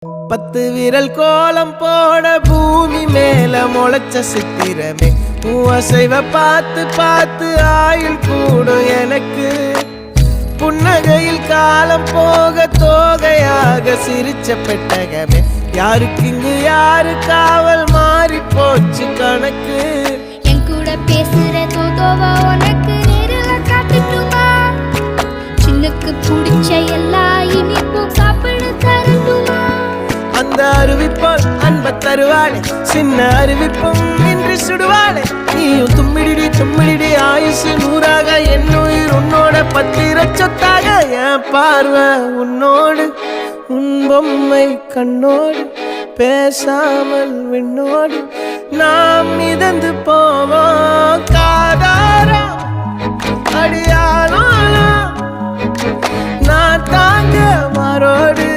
10 விரல் கோலம் போட பூமி மேல முளைச்ச சித்திரமே அசைவ பார்த்து பார்த்து ஆயுள் கூடும் எனக்கு புன்னகையில் காலம் போக தோகையாக சிரிச்ச பெட்டகமே யாருக்கு இங்கு யாரு காவல் மாறி போச்சு கணக்கு என் கூட பேசுற தோதோவா உனக்கு நேரில் காட்டுட்டுமா சின்னக்கு பிடிச்ச எல்லா இனிப்பும் சாப்பிட தரட்டுமா அந்த அறிவிப்பால் அன்ப தருவாளே சின்ன அறிவிப்பும் இன்று சுடுவாளே நீயும் தும்மிடி ஆயுசு 100ஆக என் உயிர் உன்னோட 10 சொத்தாக என் பார்வை உன்னோடு உன் பொம்மை கண்ணோடு பேசாமல் விண்ணோடு நாம் மிதந்து போவோம் காதாரா அடியானோ நான் தாங்க மாறோடு